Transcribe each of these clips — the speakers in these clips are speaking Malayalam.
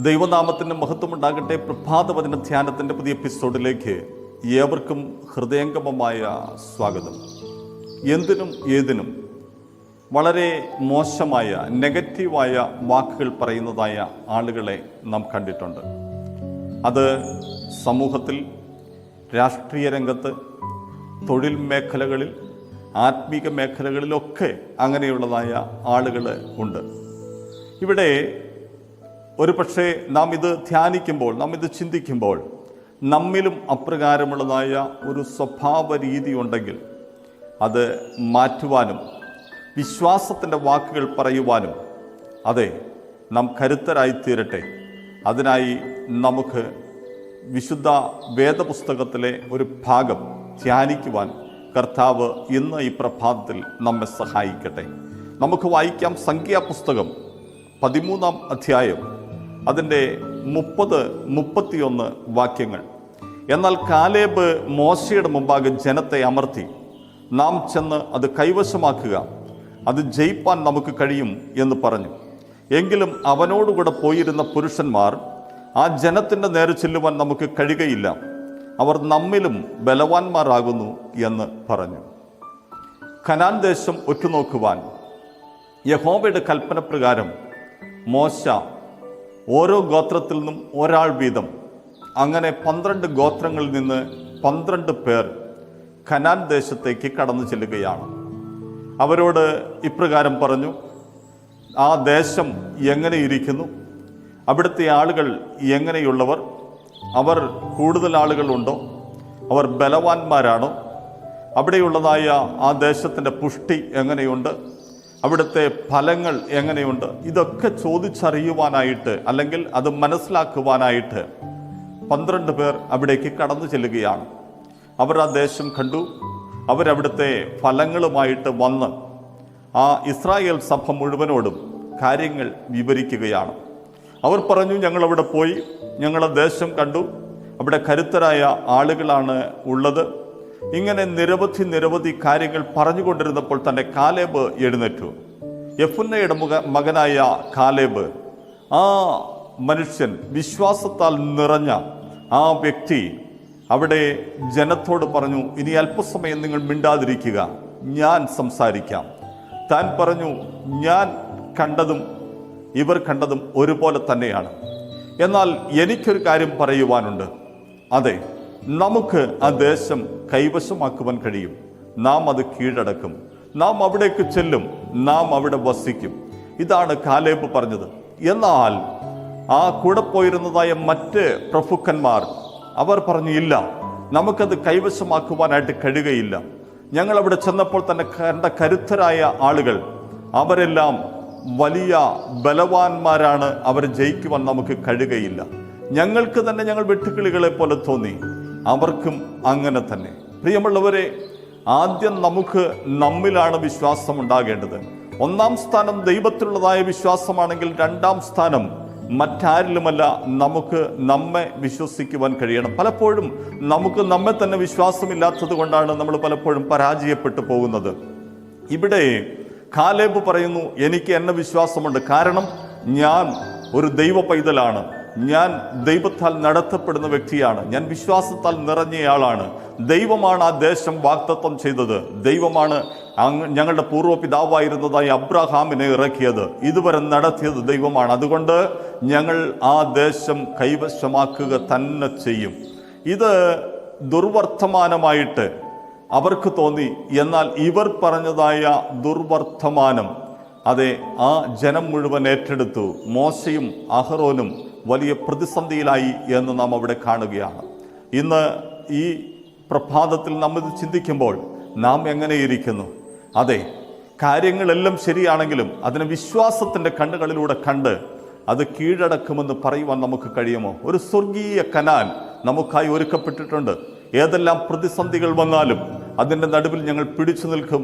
ദൈവനാമത്തിൻ്റെ മഹത്വമുണ്ടാകട്ടെ. പ്രഭാതവചന ധ്യാനത്തിൻ്റെ പുതിയ എപ്പിസോഡിലേക്ക് ഏവർക്കും ഹൃദയംഗമമായ സ്വാഗതം. എന്തിനും ഏതിനും വളരെ മോശമായ നെഗറ്റീവായ വാക്കുകൾ പറയുന്നതായ ആളുകളെ നാം കണ്ടിട്ടുണ്ട്. അത് സമൂഹത്തിൽ, രാഷ്ട്രീയ രംഗത്ത്, തൊഴിൽ മേഖലകളിൽ, ആത്മീക മേഖലകളിലൊക്കെ അങ്ങനെയുള്ളതായ ആളുകൾ ഉണ്ട്. ഇവിടെ ഒരു പക്ഷേ നാം ഇത് ധ്യാനിക്കുമ്പോൾ, നാം ഇത് ചിന്തിക്കുമ്പോൾ നമ്മിലും അപ്രകാരമുള്ളതായ ഒരു സ്വഭാവ രീതി ഉണ്ടെങ്കിൽ അത് മാറ്റുവാനും വിശ്വാസത്തിൻ്റെ വാക്കുകൾ പറയുവാനും അതെ നാം കരുത്തരായിത്തീരട്ടെ. അതിനായി നമുക്ക് വിശുദ്ധ വേദപുസ്തകത്തിലെ ഒരു ഭാഗം ധ്യാനിക്കുവാൻ കർത്താവ് ഇന്ന് ഈ പ്രഭാതത്തിൽ നമ്മെ സഹായിക്കട്ടെ. നമുക്ക് വായിക്കാം സംഖ്യാപുസ്തകം 13-ാം അധ്യായം, അതിൻ്റെ 30-31 വാക്യങ്ങൾ. എന്നാൽ കാലേബ് മോശയുടെ മുമ്പാകെ ജനത്തെ അമർത്തി, നാം ചെന്ന് അത് കൈവശമാക്കുക, അത് ജയിപ്പാൻ നമുക്ക് കഴിയും എന്ന് പറഞ്ഞു. എങ്കിലും അവനോടുകൂടെ പോയിരുന്ന പുരുഷന്മാർ, ആ ജനത്തിൻ്റെ നേരെ ചെല്ലുവാൻ നമുക്ക് കഴിയുകയില്ല, അവർ നമ്മിലും ബലവാന്മാരാകുന്നു എന്ന് പറഞ്ഞു. കനാൻ ദേശം ഒറ്റുനോക്കുവാൻ യഹോവയുടെ കൽപ്പന പ്രകാരം മോശ ഓരോ ഗോത്രത്തിൽ നിന്നും ഒരാൾ വീതം, അങ്ങനെ 12 ഗോത്രങ്ങളിൽ നിന്ന് 12 പേർ കനാൻ ദേശത്തേക്ക് കടന്നു ചെല്ലുകയാണ്. അവരോട് ഇപ്രകാരം പറഞ്ഞു, ആ ദേശം എങ്ങനെയിരിക്കുന്നു, അവിടുത്തെ ആളുകൾ എങ്ങനെയുള്ളവർ, അവർ കൂടുതൽ ആളുകളുണ്ടോ, അവർ ബലവാന്മാരാണോ, അവിടെയുള്ളതായ ആ ദേശത്തിൻ്റെ പുഷ്ടി എങ്ങനെയുണ്ട്, അവിടുത്തെ ഫലങ്ങൾ എങ്ങനെയുണ്ട്, ഇതൊക്കെ ചോദിച്ചറിയുവാനായിട്ട് അല്ലെങ്കിൽ അത് മനസ്സിലാക്കുവാനായിട്ട് 12 പേർ അവിടേക്ക് കടന്നു ചെല്ലുകയാണ്. അവർ ആ ദേശം കണ്ടു. അവരവിടുത്തെ ഫലങ്ങളുമായിട്ട് വന്ന് ആ ഇസ്രായേൽ സഭ മുഴുവനോടും കാര്യങ്ങൾ വിവരിക്കുകയാണ്. അവർ പറഞ്ഞു, ഞങ്ങളവിടെ പോയി, ഞങ്ങളെ ദേശം കണ്ടു, അവിടെ കരുത്തരായ ആളുകളാണ് ഉള്ളത്. ഇങ്ങനെ നിരവധി കാര്യങ്ങൾ പറഞ്ഞുകൊണ്ടിരുന്നപ്പോൾ തന്നെ കാലേബ് എഴുന്നേറ്റു. യെഫുന്നയുടെ മകനായ കാലേബ്, ആ മനുഷ്യൻ, വിശ്വാസത്താൽ നിറഞ്ഞ ആ വ്യക്തി അവിടെ ജനത്തോട് പറഞ്ഞു, ഇനി അല്പസമയം നിങ്ങൾ മിണ്ടാതിരിക്കുക, ഞാൻ സംസാരിക്കാം. താൻ പറഞ്ഞു, ഞാൻ കണ്ടതും ഇവർ കണ്ടതും ഒരുപോലെ തന്നെയാണ്. എന്നാൽ എനിക്കൊരു കാര്യം പറയുവാനുണ്ട്. അതെ, നമുക്ക് ആ ദേശം കൈവശമാക്കുവാൻ കഴിയും. നാം അത് കീഴടക്കും, നാം അവിടേക്ക് ചെല്ലും, നാം അവിടെ വസിക്കും. ഇതാണ് കാലേബ് പറഞ്ഞത്. എന്നാൽ ആ കൂടെ പോയിരുന്നതായ മറ്റ് പ്രഭുക്കന്മാർ അവർ പറഞ്ഞു, ഇല്ല, നമുക്കത് കൈവശമാക്കുവാനായിട്ട് കഴിയുകയില്ല. ഞങ്ങൾ അവിടെ ചെന്നപ്പോൾ തന്നെ കണ്ട കരുത്തരായ ആളുകൾ, അവരെല്ലാം വലിയ ബലവാന്മാരാണ്, അവർ ജയിക്കുവാൻ നമുക്ക് കഴിയുകയില്ല. ഞങ്ങൾക്ക് തന്നെ ഞങ്ങൾ വെട്ടുക്കിളികളെ പോലെ തോന്നി, അവർക്കും അങ്ങനെ തന്നെ. പ്രിയമുള്ളവരെ, ആദ്യം നമുക്ക് നമ്മിലാണ് വിശ്വാസം ഉണ്ടാകേണ്ടത്. 1-ാം സ്ഥാനം ദൈവത്തിലുള്ളതായ വിശ്വാസമാണെങ്കിൽ 2-ാം സ്ഥാനം മറ്റാരിലുമല്ല, നമുക്ക് നമ്മെ വിശ്വസിക്കുവാൻ കഴിയണം. പലപ്പോഴും നമുക്ക് നമ്മെ തന്നെ വിശ്വാസമില്ലാത്തത് കൊണ്ടാണ് നമ്മൾ പലപ്പോഴും പരാജയപ്പെട്ടു പോകുന്നത്. ഇവിടെ കാലേബ് പറയുന്നു, എനിക്ക് എന്നെ വിശ്വാസമുണ്ട്, കാരണം ഞാൻ ഒരു ദൈവ പൈതലാണ്, ഞാൻ ദൈവത്താൽ നടത്തപ്പെടുന്ന വ്യക്തിയാണ്, ഞാൻ വിശ്വാസത്താൽ നിറഞ്ഞയാളാണ്. ദൈവമാണ് ആ ദേശം വാഗ്ദത്തം ചെയ്തത്, ദൈവമാണ് ഞങ്ങളുടെ പൂർവ്വപിതാവായിരുന്നതായ അബ്രഹാമിനെ ഇറക്കിയത്, ഇതുവരെ നടത്തിയത് ദൈവമാണ്. അതുകൊണ്ട് ഞങ്ങൾ ആ ദേശം കൈവശമാക്കുക തന്നെ ചെയ്യും. ഇത് ദുർവർത്തമാനമായിട്ട് അവർക്ക് തോന്നി. എന്നാൽ ഇവർ പറഞ്ഞതായ ദുർവർത്തമാനം അതെ ആ ജനം മുഴുവൻ ഏറ്റെടുത്തു. മോശയും അഹറോനും വലിയ പ്രതിസന്ധിയിലായി എന്ന് നാം അവിടെ കാണുകയാണ്. ഇന്ന് ഈ പ്രഭാതത്തിൽ നാം ഇത് ചിന്തിക്കുമ്പോൾ നാം എങ്ങനെയിരിക്കുന്നു? അതെ, കാര്യങ്ങളെല്ലാം ശരിയാണെങ്കിലും അതിനെ വിശ്വാസത്തിൻ്റെ കണ്ണുകളിലൂടെ കണ്ട് അത് കീഴടക്കുമെന്ന് പറയുവാൻ നമുക്ക് കഴിയുമോ? ഒരു സ്വർഗീയ കനാൻ നമുക്കായി ഒരുക്കപ്പെട്ടിട്ടുണ്ട്. ഏതെല്ലാം പ്രതിസന്ധികൾ വന്നാലും അതിൻ്റെ നടുവിൽ ഞങ്ങൾ പിടിച്ചു നിൽക്കും,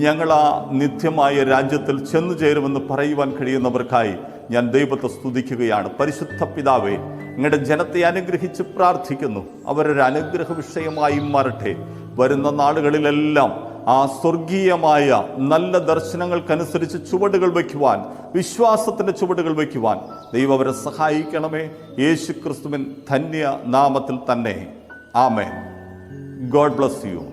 ഞങ്ങൾ ആ നിത്യമായ രാജ്യത്തിൽ ചെന്നു ചേരുമെന്ന് പറയുവാൻ കഴിയുന്നവർക്കായി ഞാൻ ദൈവത്തെ സ്തുതിക്കുകയാണ്. പരിശുദ്ധ പിതാവേ, നിങ്ങളുടെ ജനത്തെ അനുഗ്രഹിച്ച് പ്രാർത്ഥിക്കുന്നു. അവരൊരു അനുഗ്രഹ വിഷയമായി മാറട്ടെ. വരുന്ന നാളുകളിലെല്ലാം ആ സ്വർഗീയമായ നല്ല ദർശനങ്ങൾക്കനുസരിച്ച് ചുവടുകൾ വയ്ക്കുവാൻ, വിശ്വാസത്തിൻ്റെ ചുവടുകൾ വയ്ക്കുവാൻ ദൈവം അവരെ സഹായിക്കണമേ. യേശു ക്രിസ്തുവിൻ ധന്യ നാമത്തിൽ തന്നെ. ആമേൻ. God bless U.